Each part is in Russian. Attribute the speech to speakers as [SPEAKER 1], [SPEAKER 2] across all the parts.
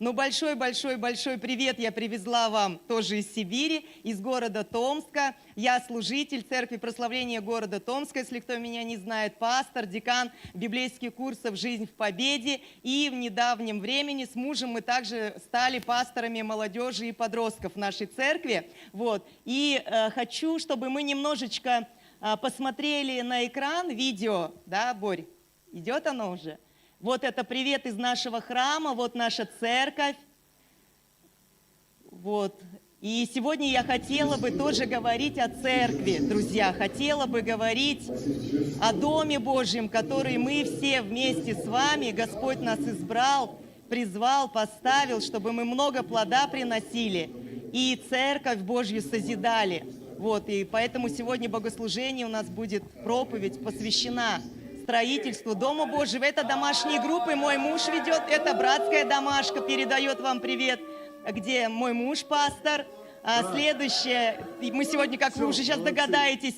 [SPEAKER 1] Но большой-большой-большой привет я привезла вам тоже из Сибири, из города Томска. Я служитель Церкви Прославления города Томска, если кто меня не знает, пастор, декан библейских курсов «Жизнь в победе». И в недавнем времени с мужем мы также стали пасторами молодежи и подростков в нашей церкви. Вот. И хочу, чтобы мы немножечко посмотрели на экран видео. Да, Борь? Идет оно уже? Вот это привет из нашего храма, вот наша церковь. Вот. И сегодня я хотела бы тоже говорить о церкви, друзья. Хотела бы говорить о Доме Божьем, который мы все вместе с вами, Господь нас избрал, призвал, поставил, чтобы мы много плода приносили и церковь Божью созидали. Вот. И поэтому сегодня богослужение у нас будет, проповедь посвящена строительству Дома Божьего. Это домашние группы, мой муж ведет, это братская домашка, передает вам привет, где мой муж пастор. Следующее, мы сегодня, как вы уже сейчас догадаетесь,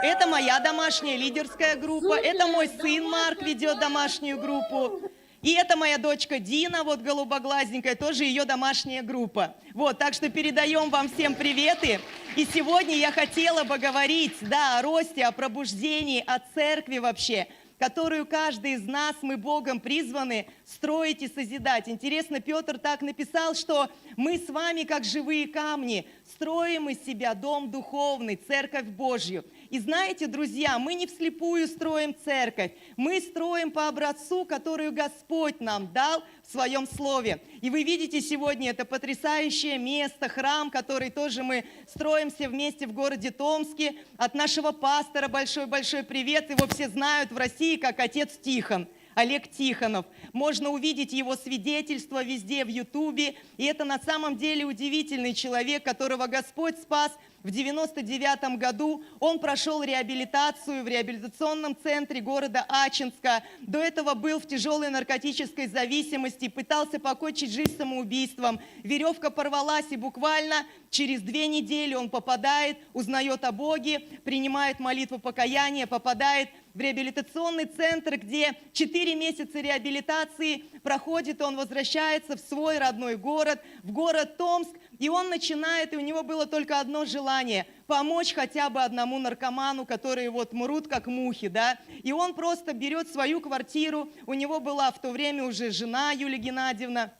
[SPEAKER 1] это моя домашняя лидерская группа, это мой сын Марк ведет домашнюю группу. И это моя дочка Дина, вот голубоглазненькая, тоже ее домашняя группа. Вот, так что передаем вам всем приветы. И сегодня я хотела бы говорить, да, о росте, о пробуждении, о церкви вообще, которую каждый из нас, мы Богом призваны строить и созидать. Интересно, Петр так написал, что мы с вами, как живые камни, строим из себя дом духовный, церковь Божью. И знаете, друзья, мы не вслепую строим церковь, мы строим по образцу, который Господь нам дал в Своем Слове. И вы видите сегодня это потрясающее место, храм, который тоже мы строим все вместе в городе Томске. От нашего пастора большой-большой привет, его все знают в России как отец Тихон. Олег Тихонов. Можно увидеть его свидетельство везде в Ютубе. И это на самом деле удивительный человек, которого Господь спас в 99 году. Он прошел реабилитацию в реабилитационном центре города Ачинска. До этого был в тяжелой наркотической зависимости, пытался покончить жизнь самоубийством. Веревка порвалась, и буквально через 2 недели он попадает, узнает о Боге, принимает молитву покаяния, попадает в реабилитационный центр, где 4 месяца реабилитации проходит, он возвращается в свой родной город, в город Томск, и он начинает, и у него было только одно желание – помочь хотя бы одному наркоману, которые вот мрут как мухи, да, и он просто берет свою квартиру, у него была в то время уже жена Юлия Геннадьевна,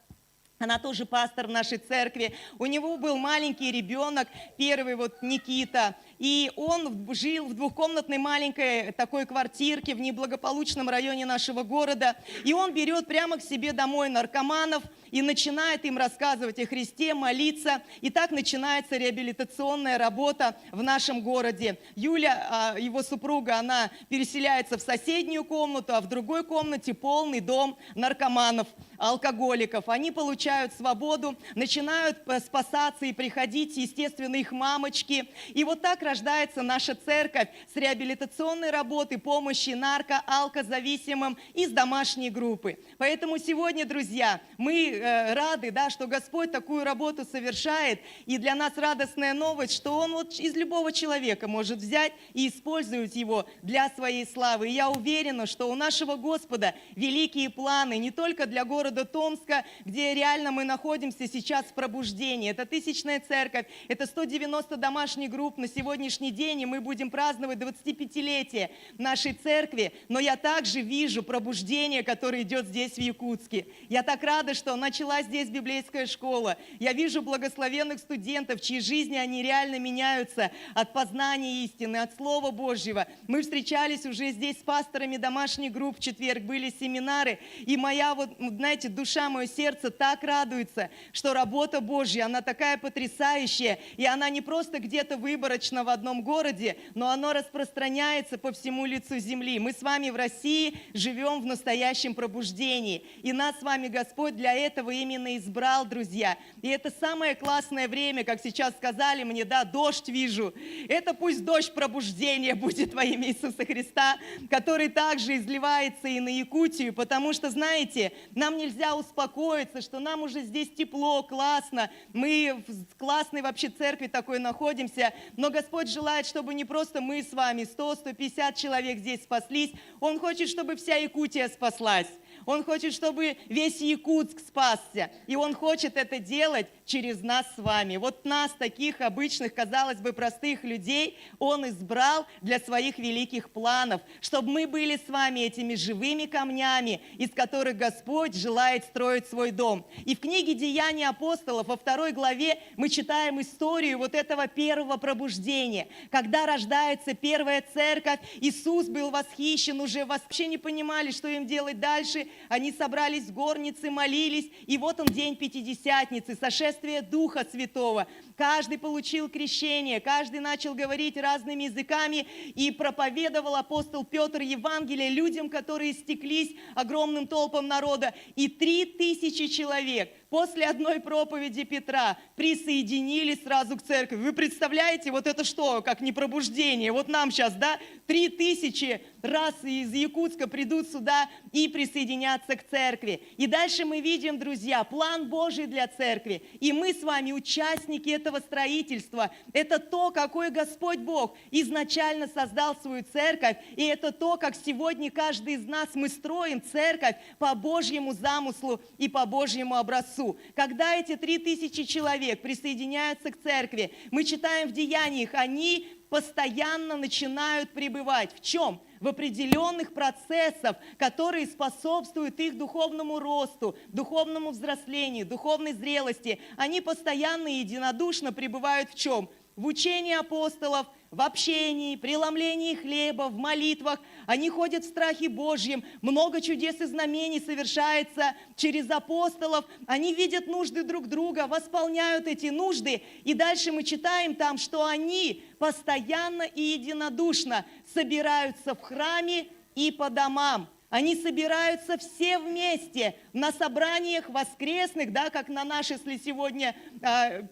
[SPEAKER 1] она тоже пастор в нашей церкви. У него был маленький ребенок, первый вот Никита. И он жил в двухкомнатной маленькой такой квартирке в неблагополучном районе нашего города. И он берет прямо к себе домой наркоманов и начинает им рассказывать о Христе, молиться. И так начинается реабилитационная работа в нашем городе. Юля, его супруга, она переселяется в соседнюю комнату, а в другой комнате полный дом наркоманов, алкоголиков. Они получают свободу, начинают спасаться и приходить, естественно, их мамочки. И вот так рождается наша церковь с реабилитационной работы, помощи нарко-алкозависимым из домашней группы. Поэтому сегодня, друзья, мы рады, да, что Господь такую работу совершает. И для нас радостная новость, что Он вот из любого человека может взять и использовать его для своей славы. И я уверена, что у нашего Господа великие планы не только для города Томска, где реально мы находимся сейчас в пробуждении. Это тысячная церковь, это 190 домашних групп на сегодняшний день, и мы будем праздновать 25-летие нашей церкви. Но я также вижу пробуждение, которое идет здесь, в Якутске. Я так рада, что началась здесь библейская школа. Я вижу благословенных студентов, чьи жизни они реально меняются от познания истины, от Слова Божьего. Мы встречались уже здесь с пасторами домашних групп в четверг, были семинары, и моя вот, знаете, душа, мое сердце так радуется, что работа Божья, она такая потрясающая, и она не просто где-то выборочна в одном городе, но она распространяется по всему лицу земли. Мы с вами в России живем в настоящем пробуждении, и нас с вами Господь для этого именно избрал, друзья. И это самое классное время, как сейчас сказали мне, да, дождь вижу. Это пусть дождь пробуждения будет во имя Иисуса Христа, который также изливается и на Якутию, потому что, знаете, нам нельзя успокоиться, что нам уже здесь тепло, классно, мы в классной вообще церкви такой находимся, но Господь желает, чтобы не просто мы с вами, 100-150 человек здесь спаслись, Он хочет, чтобы вся Якутия спаслась. Он хочет, чтобы весь Якутск спасся. И Он хочет это делать через нас с вами. Вот нас, таких обычных, казалось бы, простых людей, Он избрал для своих великих планов, чтобы мы были с вами этими живыми камнями, из которых Господь желает строить свой дом. И в книге «Деяния апостолов» во 2 главе мы читаем историю вот этого первого пробуждения. Когда рождается первая церковь, Иисус был восхищен, уже вообще не понимали, что им делать дальше. Они собрались в горнице, молились, и вот он день Пятидесятницы, сошествие Духа Святого. Каждый получил крещение, каждый начал говорить разными языками, и проповедовал апостол Петр Евангелие людям, которые стеклись огромным толпам народа. И 3000 человек после одной проповеди Петра присоединились сразу к церкви. Вы представляете, вот это что, как не пробуждение? Вот нам сейчас, да, 3000 раз из Якутска придут сюда и присоединятся к церкви. И дальше мы видим, друзья, план Божий для церкви. И мы с вами участники этого строительства. Это то, какой Господь Бог изначально создал свою церковь. И это то, как сегодня каждый из нас мы строим церковь по Божьему замыслу и по Божьему образцу. Когда эти 3000 человек присоединяются к церкви, мы читаем в Деяниях, они постоянно начинают пребывать. В чем? В определенных процессах, которые способствуют их духовному росту, духовному взрослению, духовной зрелости. Они постоянно и единодушно пребывают в чем? В учении апостолов, в общении, преломлении хлеба, в молитвах. Они ходят в страхе Божьем. Много чудес и знамений совершается через апостолов. Они видят нужды друг друга, восполняют эти нужды. И дальше мы читаем там, что они постоянно и единодушно собираются в храме и по домам. Они собираются все вместе на собраниях воскресных, да, как на наш, если сегодня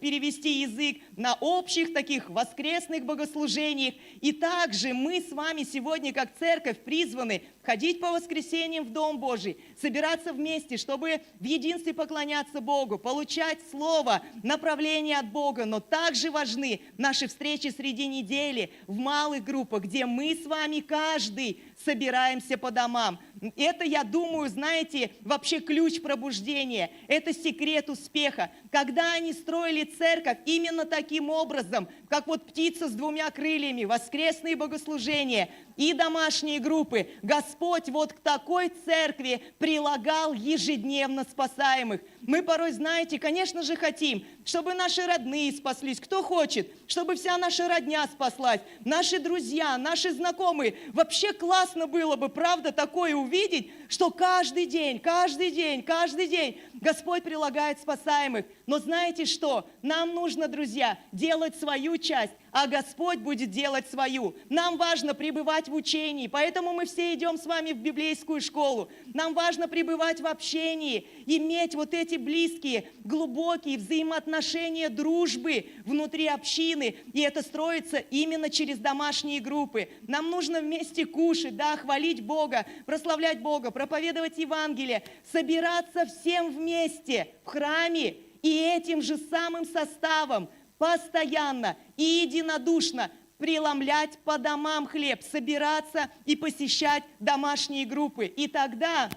[SPEAKER 1] перевести язык, на общих таких воскресных богослужениях. И также мы с вами сегодня, как церковь, призваны ходить по воскресеньям в Дом Божий, собираться вместе, чтобы в единстве поклоняться Богу, получать Слово, направление от Бога. Но также важны наши встречи среди недели в малых группах, где мы с вами каждый собираемся по домам. Это, я думаю, знаете, вообще ключ пробуждения. Это секрет успеха. Когда они строили церковь именно таким образом, как вот птица с 2 крыльями, воскресные богослужения и домашние группы, Господь вот к такой церкви прилагал ежедневно спасаемых. Мы порой, знаете, конечно же хотим, чтобы наши родные спаслись. Кто хочет, чтобы вся наша родня спаслась, наши друзья, наши знакомые. Вообще классно было бы, правда, такое увидеть, что каждый день Господь прилагает спасаемых. Но знаете что? Нам нужно, друзья, делать свою часть, а Господь будет делать свою. Нам важно пребывать в учении, поэтому мы все идем с вами в библейскую школу. Нам важно пребывать в общении, иметь вот эти близкие, глубокие взаимоотношения дружбы внутри общины. И это строится именно через домашние группы. Нам нужно вместе кушать, да, хвалить Бога, прославлять Бога, проповедовать Евангелие, собираться всем вместе в храме и этим же самым составом постоянно и единодушно преломлять по домам хлеб, собираться и посещать домашние группы. И тогда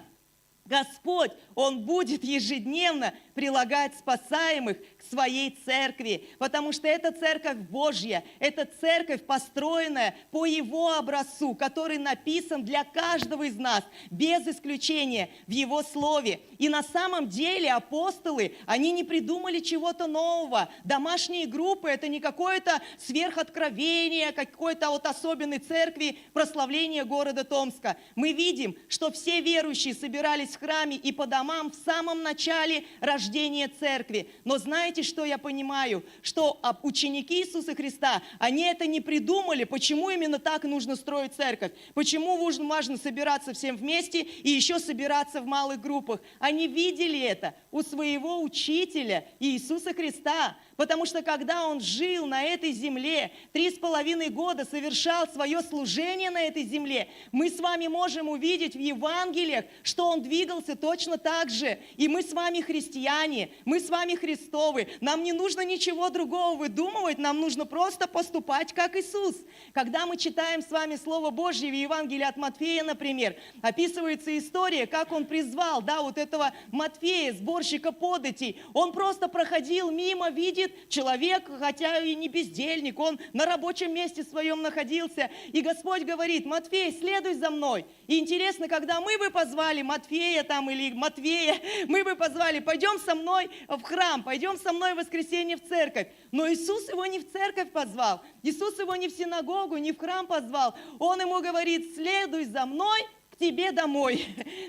[SPEAKER 1] Господь, Он будет ежедневно прилагать спасаемых к своей церкви, потому что это церковь Божья, это церковь, построенная по Его образцу, который написан для каждого из нас, без исключения, в Его Слове. И на самом деле апостолы, они не придумали чего-то нового. Домашние группы – это не какое-то сверхоткровение, какой-то вот особенной церкви, прославление города Томска. Мы видим, что все верующие собирались в храме и по домам в самом начале рождения церкви. Но знаете, что я понимаю? Что ученики Иисуса Христа, они это не придумали. Почему именно так нужно строить церковь? Почему важно собираться всем вместе и еще собираться в малых группах? Они видели это у своего учителя Иисуса Христа. Потому что когда Он жил на этой земле, 3,5 года совершал свое служение на этой земле, мы с вами можем увидеть в Евангелиях, что Он двигался точно так же. И мы с вами христиане, мы с вами Христовы. Нам не нужно ничего другого выдумывать, нам нужно просто поступать как Иисус. Когда мы читаем с вами Слово Божье в Евангелии от Матфея, например, описывается история, как Он призвал, вот этого Матфея, сборщика податей. Он просто проходил мимо, видит человек, хотя и не бездельник, он на рабочем месте своем находился. И Господь говорит: Матфей, следуй за мной. И интересно, когда мы бы позвали Матфея или Матвея, мы бы позвали: пойдем со мной в храм, пойдем со мной в воскресенье в церковь. Но Иисус его не в церковь позвал, Иисус его не в синагогу, не в храм позвал. Он ему говорит: следуй за мной к тебе домой.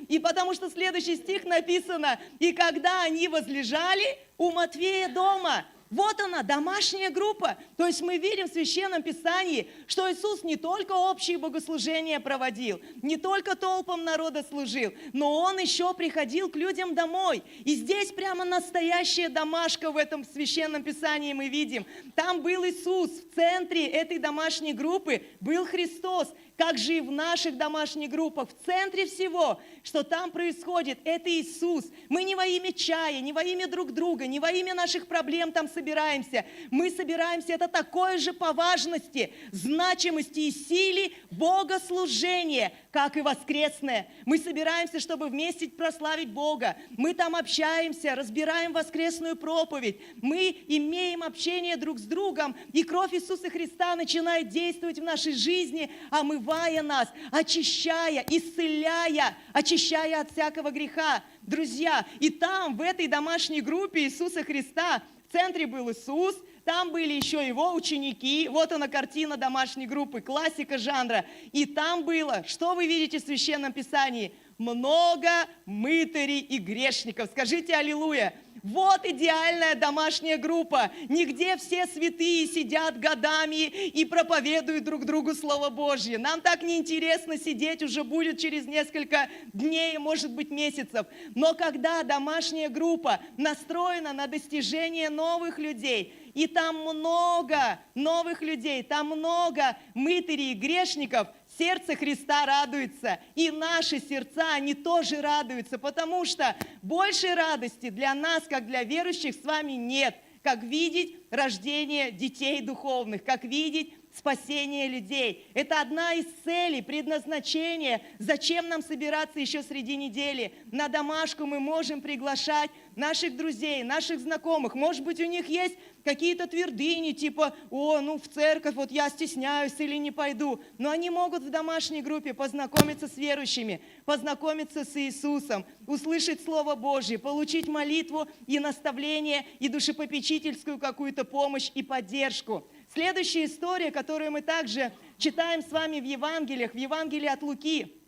[SPEAKER 1] И потому что следующий стих написано: и когда они возлежали у Матфея дома. Вот она, домашняя группа. То есть мы видим в Священном Писании, что Иисус не только общие богослужения проводил, не только толпам народа служил, но Он еще приходил к людям домой. И здесь прямо настоящая домашка в этом Священном Писании мы видим. Там был Иисус, в центре этой домашней группы был Христос. Как же и в наших домашних группах, в центре всего, что там происходит, это Иисус. Мы не во имя чая, не во имя друг друга, не во имя наших проблем там собираемся. Мы собираемся, это такое же по важности, значимости и силе богослужение, как и воскресное. Мы собираемся, чтобы вместе прославить Бога. Мы там общаемся, разбираем воскресную проповедь. Мы имеем общение друг с другом, и кровь Иисуса Христа начинает действовать в нашей жизни, омывая нас, очищая, исцеляя, очищая от всякого греха. Друзья, и там, в этой домашней группе Иисуса Христа, в центре был Иисус, там были еще его ученики. Вот она, картина домашней группы, классика жанра. И там было, что вы видите в Священном Писании? Много мытарей и грешников. Скажите аллилуйя. Вот идеальная домашняя группа. Нигде все святые сидят годами и проповедуют друг другу Слово Божье. Нам так неинтересно сидеть, уже будет через несколько дней, может быть, месяцев. Но когда домашняя группа настроена на достижение новых людей, и там много новых людей, там много мытарей и грешников, сердце Христа радуется, и наши сердца, они тоже радуются, потому что большей радости для нас, как для верующих, с вами нет, как видеть рождение детей духовных, как видеть спасение людей. Это одна из целей, предназначения, зачем нам собираться еще среди недели. На домашку мы можем приглашать наших друзей, наших знакомых. Может быть, у них есть какие-то твердыни, типа: в церковь вот я стесняюсь или не пойду. Но они могут в домашней группе познакомиться с верующими, познакомиться с Иисусом, услышать Слово Божье, получить молитву и наставление, и душепопечительскую какую-то помощь и поддержку. Следующая история, которую мы также читаем с вами в Евангелиях, в Евангелии от Луки.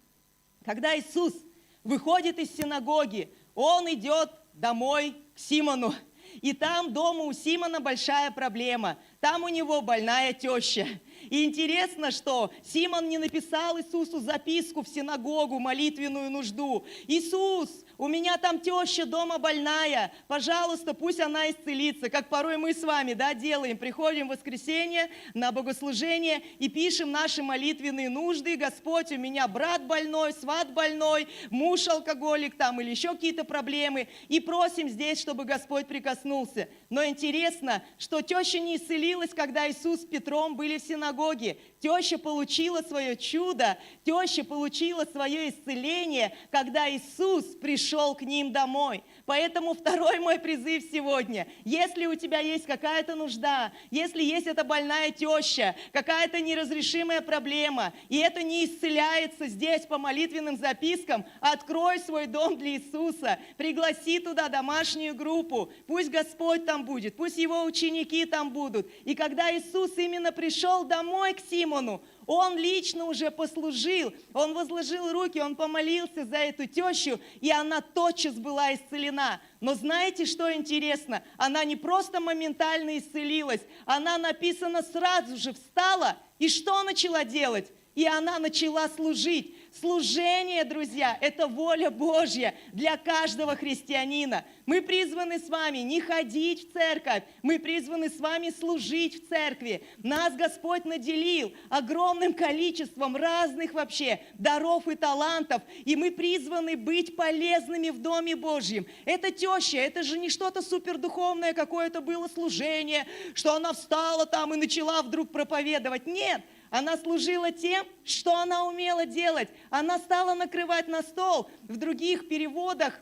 [SPEAKER 1] Когда Иисус выходит из синагоги, Он идет домой к Симону. И там дома у Симона большая проблема. Там у него больная теща. И интересно, что Симон не написал Иисусу записку в синагогу, молитвенную нужду. Иисус, у меня там теща дома больная, пожалуйста, пусть она исцелится, как порой мы с вами делаем. Приходим в воскресенье на богослужение и пишем наши молитвенные нужды. Господь, у меня брат больной, сват больной, муж алкоголик или еще какие-то проблемы. И просим здесь, чтобы Господь прикоснулся. Но интересно, что теща не исцелилась, когда Иисус с Петром были в синагоге. Теща получила свое чудо, теща получила свое исцеление, когда Иисус пришел к ним домой. Поэтому второй мой призыв сегодня: если у тебя есть какая-то нужда, если есть эта больная теща, какая-то неразрешимая проблема, и это не исцеляется здесь по молитвенным запискам, открой свой дом для Иисуса, пригласи туда домашнюю группу, пусть Господь там будет, пусть Его ученики там будут. И когда Иисус именно пришел домой к Симону, Он лично уже послужил, Он возложил руки, Он помолился за эту тещу, и она тотчас была исцелена. Но знаете, что интересно? Она не просто моментально исцелилась, она, написано, сразу же встала, и что начала делать? И она начала служить. Служение, друзья, это воля Божья для каждого христианина. Мы призваны с вами не ходить в церковь, мы призваны с вами служить в церкви. Нас Господь наделил огромным количеством разных вообще даров и талантов, и мы призваны быть полезными в Доме Божьем. Это теща, это же не что-то супердуховное, какое-то было служение, что она встала там и начала вдруг проповедовать. Нет, она служила тем, что она умела делать. Она стала накрывать на стол. В других переводах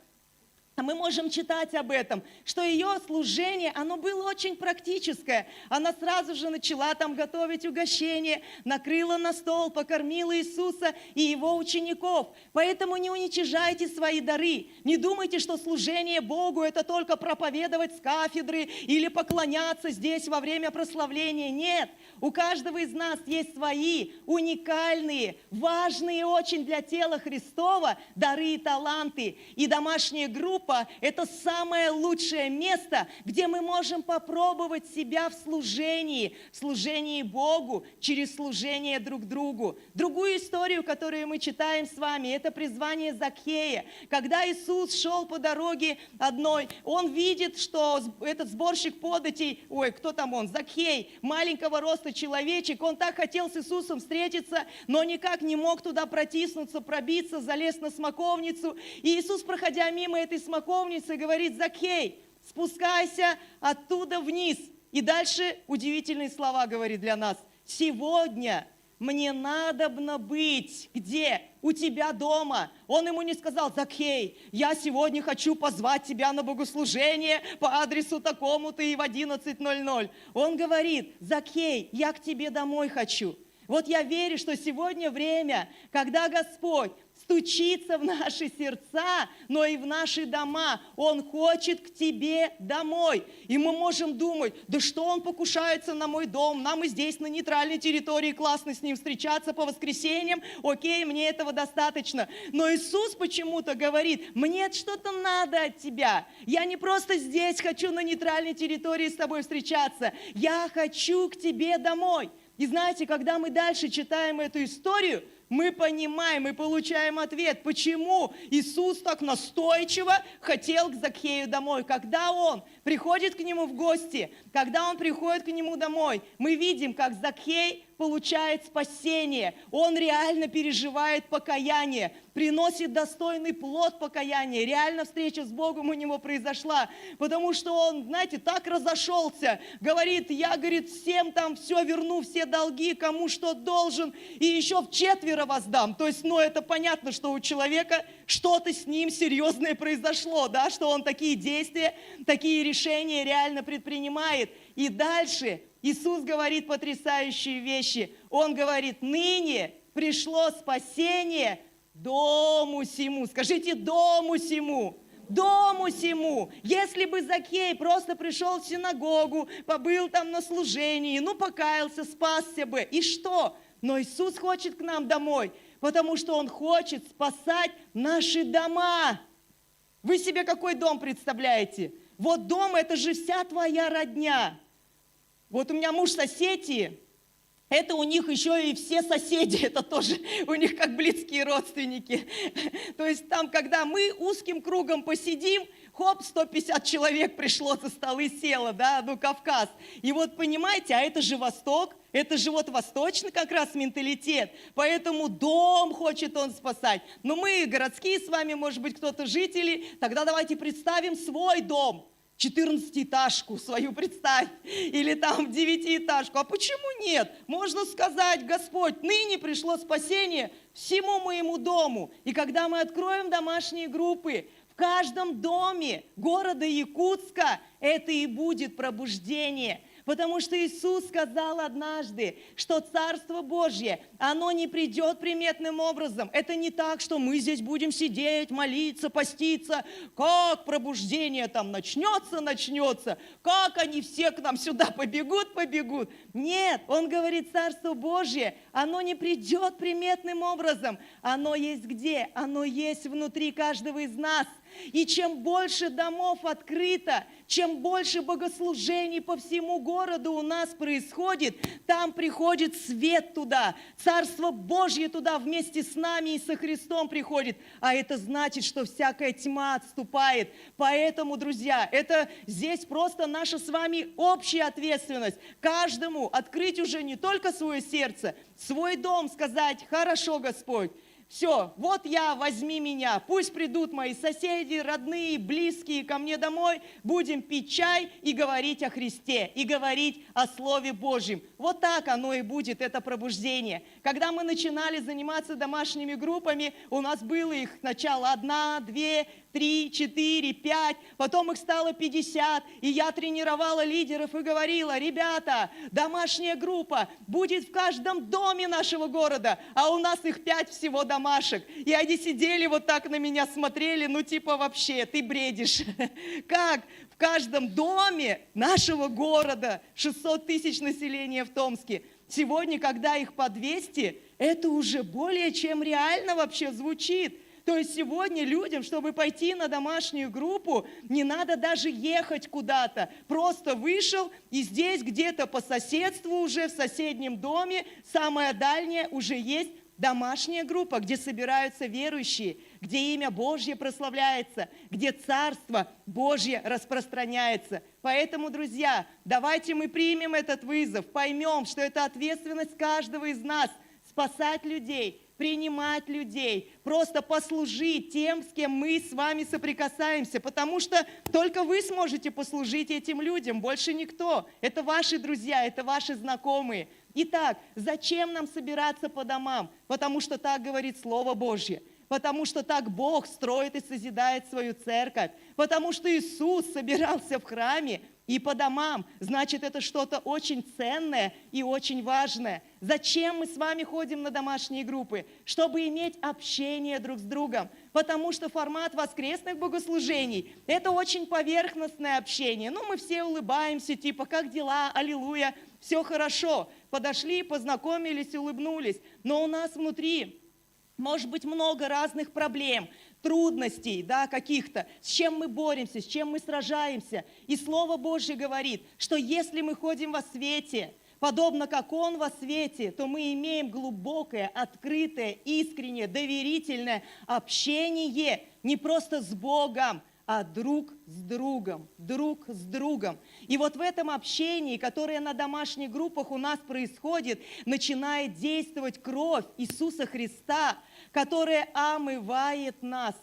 [SPEAKER 1] мы можем читать об этом, что ее служение, оно было очень практическое. Она сразу же начала там готовить угощение, накрыла на стол, покормила Иисуса и его учеников. Поэтому не уничижайте свои дары. Не думайте, что служение Богу – это только проповедовать с кафедры или поклоняться здесь во время прославления. Нет, у каждого из нас есть свои уникальные, важные очень для тела Христова дары и таланты. И домашняя группа – это самое лучшее место, где мы можем попробовать себя в служении Богу через служение друг другу. Другую историю, которую мы читаем с вами, это призвание Закхея. Когда Иисус шел по дороге одной, он видит, что этот сборщик податей, кто там он, Закхей, маленького роста человечек, он так хотел с Иисусом встретиться, но никак не мог туда протиснуться, пробиться, залез на смоковницу. И Иисус, проходя мимо этой смоковницы, говорит: Закхей, спускайся оттуда вниз. И дальше удивительные слова говорит для нас. Сегодня мне надобно быть где? У тебя дома. Он ему не сказал: Закхей, я сегодня хочу позвать тебя на богослужение по адресу такому-то и в 11:00. Он говорит: Закхей, я к тебе домой хочу. Вот я верю, что сегодня время, когда Господь стучится в наши сердца, но и в наши дома. Он хочет к тебе домой. И мы можем думать: да что он покушается на мой дом? Нам и здесь на нейтральной территории классно с ним встречаться по воскресеньям. Окей, мне этого достаточно. Но Иисус почему-то говорит: мне что-то надо от тебя. Я не просто здесь хочу на нейтральной территории с тобой встречаться. Я хочу к тебе домой. И знаете, когда мы дальше читаем эту историю, мы понимаем, мы получаем ответ, почему Иисус так настойчиво хотел к Закхею домой. Когда он приходит к нему в гости, когда он приходит к нему домой, мы видим, как Закхей получает спасение. Он реально переживает покаяние, приносит достойный плод покаяния. Реально встреча с Богом у него произошла, потому что он, знаете, так разошелся. Говорит: я, говорит, всем там все верну, все долги, кому что должен, и еще вчетверо воздам. То есть, это понятно, что у человека что-то с ним серьезное произошло, да, что он такие действия, такие решения реально предпринимает. И дальше Иисус говорит потрясающие вещи. Он говорит: ныне пришло спасение дому сему. Скажите: дому сему. Дому сему. Если бы Закхей просто пришел в синагогу, побыл там на служении, покаялся, спасся бы. И что? Но Иисус хочет к нам домой, потому что Он хочет спасать наши дома. Вы себе какой дом представляете? Вот дом – это же вся твоя родня. Вот у меня муж с Осетии, это у них еще и все соседи, это тоже у них как близкие родственники. То есть там, когда мы узким кругом посидим, хоп, 150 человек пришло за столы, село, да, Кавказ. И вот понимаете, а это же Восток, это же вот восточный как раз менталитет, поэтому дом хочет он спасать. Но мы городские с вами, может быть, кто-то жители, тогда давайте представим свой дом. 14-этажку свою представь, или там 9-этажку. А почему нет? Можно сказать: Господь, ныне пришло спасение всему моему дому. И когда мы откроем домашние группы, в каждом доме города Якутска это и будет пробуждение. Потому что Иисус сказал однажды, что Царство Божье, оно не придет приметным образом. Это не так, что мы здесь будем сидеть, молиться, поститься. Как пробуждение там начнется, как они все к нам сюда побегут. Нет, Он говорит, Царство Божье, оно не придет приметным образом. Оно есть где? Оно есть внутри каждого из нас. И чем больше домов открыто, чем больше богослужений по всему городу у нас происходит, там приходит свет туда, Царство Божье туда вместе с нами и со Христом приходит. А это значит, что всякая тьма отступает. Поэтому, друзья, это здесь просто наша с вами общая ответственность. Каждому открыть уже не только свое сердце, свой дом, сказать: хорошо, Господь, все, вот я, возьми меня, пусть придут мои соседи, родные, близкие ко мне домой, будем пить чай и говорить о Христе, и говорить о Слове Божьем. Вот так оно и будет, это пробуждение. Когда мы начинали заниматься домашними группами, у нас было их сначала 1, 2, 3, 4, 5, потом их стало 50, и я тренировала лидеров и говорила: ребята, домашняя группа будет в каждом доме нашего города, а у нас их 5 всего домашек. И они сидели вот так на меня, смотрели, ну типа вообще, ты бредишь. Как в каждом доме нашего города, 600 тысяч населения в Томске, сегодня, когда их по 200, это уже более чем реально вообще звучит. То есть сегодня людям, чтобы пойти на домашнюю группу, не надо даже ехать куда-то. Просто вышел, и здесь где-то по соседству уже в соседнем доме, самая дальняя, уже есть домашняя группа, где собираются верующие, где имя Божье прославляется, где Царство Божье распространяется. Поэтому, друзья, давайте мы примем этот вызов, поймем, что это ответственность каждого из нас – спасать людей, принимать людей, просто послужить тем, с кем мы с вами соприкасаемся, потому что только вы сможете послужить этим людям, больше никто. Это ваши друзья, это ваши знакомые. Итак, зачем нам собираться по домам? Потому что так говорит Слово Божье. Потому что так Бог строит и созидает свою церковь. Потому что Иисус собирался в храме и по домам. Значит, это что-то очень ценное и очень важное. Зачем мы с вами ходим на домашние группы? Чтобы иметь общение друг с другом. Потому что формат воскресных богослужений – это очень поверхностное общение. Ну, мы все улыбаемся, типа: как дела, аллилуйя, все хорошо. Подошли, познакомились, улыбнулись. Но у нас внутри может быть много разных проблем, трудностей, да, каких-то, с чем мы боремся, с чем мы сражаемся. И Слово Божье говорит, что если мы ходим во свете, подобно как Он во свете, то мы имеем глубокое, открытое, искреннее, доверительное общение не просто с Богом, а друг с другом, друг с другом. И вот в этом общении, которое на домашних группах у нас происходит, начинает действовать кровь Иисуса Христа, которая омывает нас,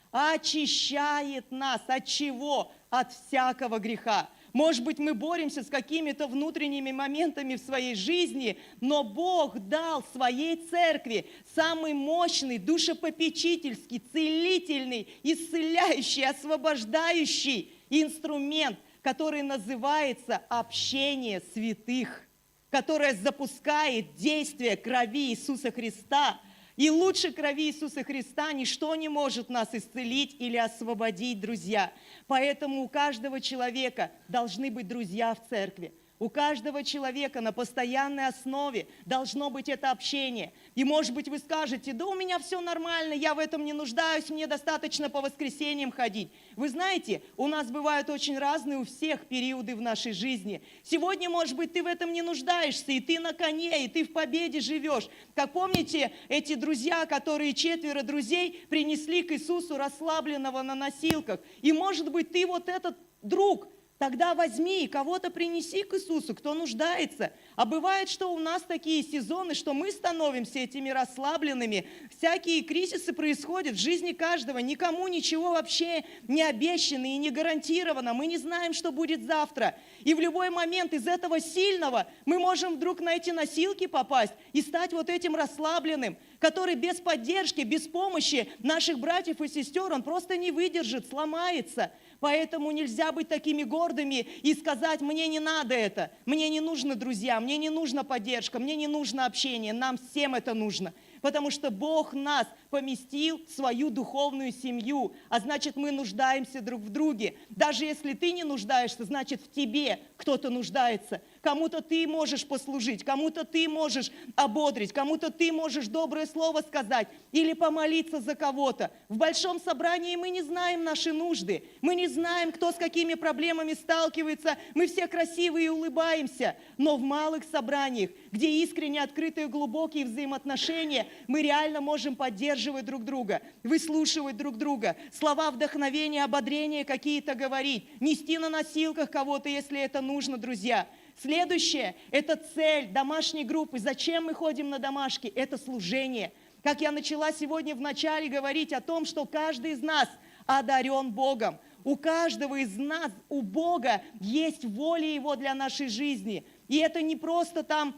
[SPEAKER 1] очищает нас. От чего? От всякого греха. Может быть, мы боремся с какими-то внутренними моментами в своей жизни, но Бог дал своей церкви самый мощный, душепопечительский, целительный, исцеляющий, освобождающий инструмент, который называется общение святых, которое запускает действие крови Иисуса Христа. И лучше крови Иисуса Христа ничто не может нас исцелить или освободить, друзья. Поэтому у каждого человека должны быть друзья в церкви. У каждого человека на постоянной основе должно быть это общение. И, может быть, вы скажете: да у меня все нормально, я в этом не нуждаюсь, мне достаточно по воскресеньям ходить. Вы знаете, у нас бывают очень разные у всех периоды в нашей жизни. Сегодня, может быть, ты в этом не нуждаешься, и ты на коне, и ты в победе живешь. Как помните, эти друзья, которые 4 друзей принесли к Иисусу расслабленного на носилках. И, может быть, ты вот этот друг. Тогда возьми и кого-то принеси к Иисусу, кто нуждается. А бывает, что у нас такие сезоны, что мы становимся этими расслабленными. Всякие кризисы происходят в жизни каждого. Никому ничего вообще не обещано и не гарантировано. Мы не знаем, что будет завтра. И в любой момент из этого сильного мы можем вдруг на эти носилки попасть и стать вот этим расслабленным, который без поддержки, без помощи наших братьев и сестер, он просто не выдержит, сломается. Поэтому нельзя быть такими гордыми и сказать: мне не надо это, мне не нужны друзья, мне не нужна поддержка, мне не нужно общение. Нам всем это нужно, потому что Бог нас поместил в свою духовную семью, а значит, мы нуждаемся друг в друге. Даже если ты не нуждаешься, значит, в тебе кто-то нуждается. Кому-то ты можешь послужить, кому-то ты можешь ободрить, кому-то ты можешь доброе слово сказать или помолиться за кого-то. В большом собрании мы не знаем наши нужды, мы не знаем, кто с какими проблемами сталкивается, мы все красивые и улыбаемся. Но в малых собраниях, где искренне открытые глубокие взаимоотношения, мы реально можем поддерживать друг друга, выслушивать друг друга, слова вдохновения, ободрения какие-то говорить, нести на носилках кого-то, если это нужно, друзья. Следующее – это цель домашней группы. Зачем мы ходим на домашки? Это служение. Как я начала сегодня в начале говорить о том, что каждый из нас одарен Богом. У каждого из нас, у Бога есть воля Его для нашей жизни. И это не просто там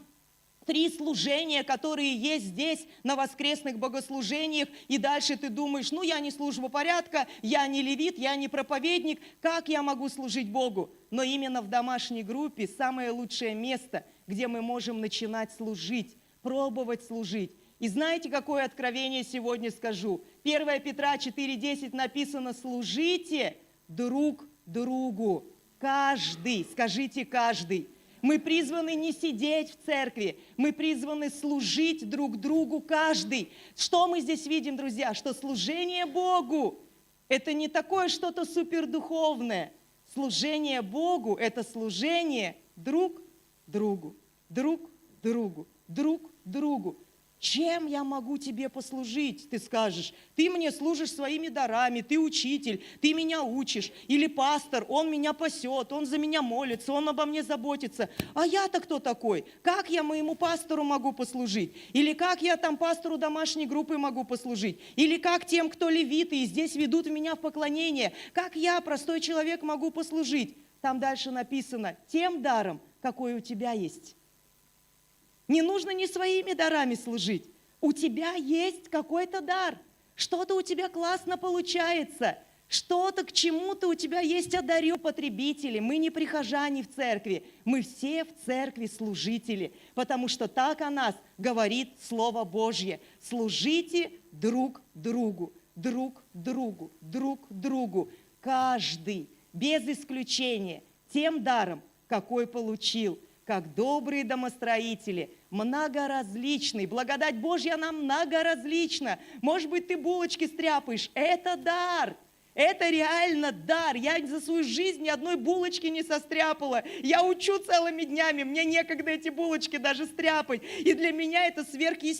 [SPEAKER 1] 3 служения, которые есть здесь на воскресных богослужениях, и дальше ты думаешь, ну я не служба порядка, я не левит, я не проповедник, как я могу служить Богу? Но именно в домашней группе самое лучшее место, где мы можем начинать служить, пробовать служить. И знаете, какое откровение сегодня скажу? 1 Петра 4:10 написано: служите друг другу. Каждый, скажите каждый. Мы призваны не сидеть в церкви, мы призваны служить друг другу каждый. Что мы здесь видим, друзья? Что служение Богу – это не такое что-то супердуховное. Служение Богу – это служение друг другу, друг другу, друг другу. Чем я могу тебе послужить? Ты скажешь, ты мне служишь своими дарами, ты учитель, ты меня учишь. Или пастор, он меня пасет, он за меня молится, он обо мне заботится. А я-то кто такой? Как я моему пастору могу послужить? Или как я там пастору домашней группы могу послужить? Или как тем, кто левиты и здесь ведут меня в поклонение? Как я, простой человек, могу послужить? Там дальше написано, тем даром, какой у тебя есть. Не нужно не своими дарами служить. У тебя есть какой-то дар. Что-то у тебя классно получается. Что-то к чему-то у тебя есть одаренные потребители. Мы не прихожане в церкви. Мы все в церкви служители. Потому что так о нас говорит Слово Божье. Служите друг другу, друг другу, друг другу. Каждый, без исключения, тем даром, какой получил. Как добрые домостроители, многоразличный. Благодать Божья она многоразлична. Может быть, ты булочки стряпаешь. Это дар. Это реально дар. Я за свою жизнь ни одной булочки не состряпала. Я учу целыми днями. Мне некогда эти булочки даже стряпать. И для меня это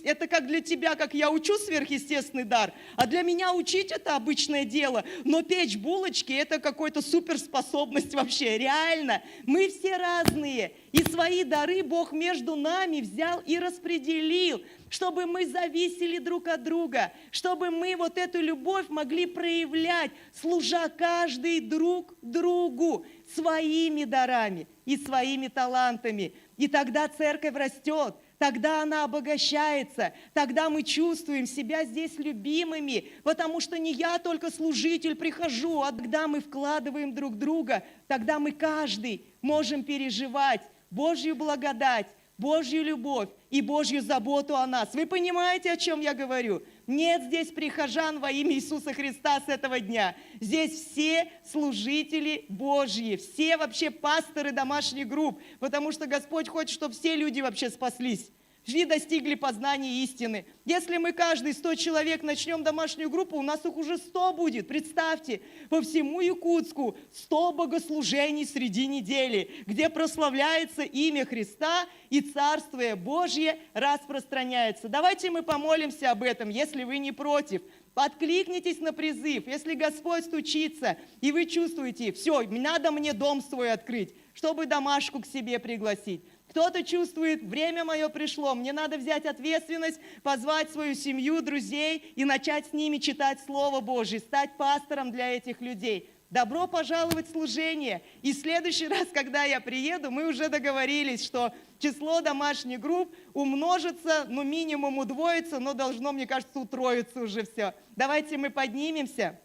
[SPEAKER 1] это как для тебя, как я учу сверхъестественный дар. А для меня учить это обычное дело. Но печь булочки это какая-то суперспособность вообще. Реально. Мы все разные. И свои дары Бог между нами взял и распределил, чтобы мы зависели друг от друга, чтобы мы вот эту любовь могли проявлять, служа каждый друг другу своими дарами и своими талантами. И тогда церковь растет, тогда она обогащается, тогда мы чувствуем себя здесь любимыми, потому что не я только служитель прихожу, а когда мы вкладываем друг в друга, тогда мы каждый можем переживать Божью благодать, Божью любовь и Божью заботу о нас. Вы понимаете, о чем я говорю? Нет здесь прихожан во имя Иисуса Христа с этого дня. Здесь все служители Божьи, все вообще пасторы домашних групп, потому что Господь хочет, чтобы все люди вообще спаслись и достигли познания истины. Если мы каждый 100 человек начнем домашнюю группу, у нас их уже 100 будет. Представьте, по всему Якутску 100 богослужений среди недели, где прославляется имя Христа и Царствие Божье распространяется. Давайте мы помолимся об этом, если вы не против. Откликнитесь на призыв. Если Господь стучится, и вы чувствуете, все, надо мне дом свой открыть, чтобы домашку к себе пригласить. Кто-то чувствует, время мое пришло, мне надо взять ответственность, позвать свою семью, друзей и начать с ними читать Слово Божье, стать пастором для этих людей. Добро пожаловать в служение. И в следующий раз, когда я приеду, мы уже договорились, что число домашних групп умножится, ну минимум удвоится, но должно, мне кажется, утроиться уже все. Давайте мы поднимемся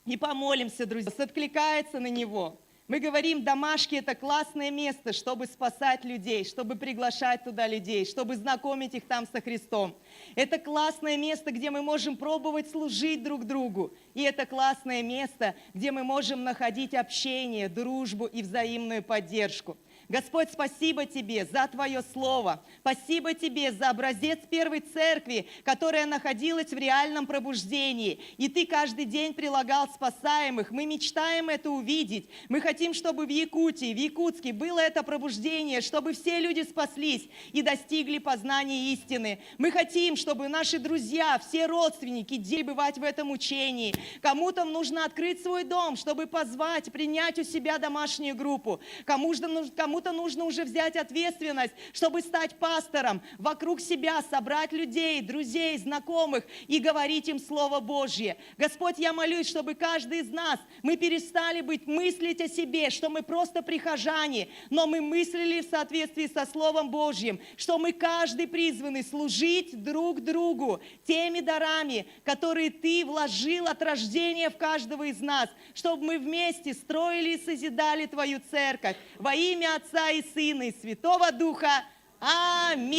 [SPEAKER 1] и помолимся, друзья. Откликается на Него. Мы говорим, домашки – это классное место, чтобы спасать людей, чтобы приглашать туда людей, чтобы знакомить их там со Христом. Это классное место, где мы можем пробовать служить друг другу. И это классное место, где мы можем находить общение, дружбу и взаимную поддержку. Господь, спасибо Тебе за Твое Слово. Спасибо Тебе за образец первой церкви, которая находилась в реальном пробуждении. И Ты каждый день прилагал спасаемых. Мы мечтаем это увидеть. Мы хотим, чтобы в Якутии, в Якутске было это пробуждение, чтобы все люди спаслись и достигли познания истины. Мы хотим, чтобы наши друзья, все родственники, дети бывать в этом учении. Кому-то нужно открыть свой дом, чтобы позвать, принять у себя домашнюю группу. Кому-то нужно уже взять ответственность, чтобы стать пастором, вокруг себя собрать людей, друзей, знакомых и говорить им Слово Божье. Господь, я молюсь, чтобы каждый из нас, мы перестали мыслить о себе, что мы просто прихожане, но мы мыслили в соответствии со Словом Божьим, что мы каждый призваны служить друг другу теми дарами, которые Ты вложил от рождения в каждого из нас, чтобы мы вместе строили и созидали Твою церковь. Во имя Отца и Сына и Святого Духа. Аминь.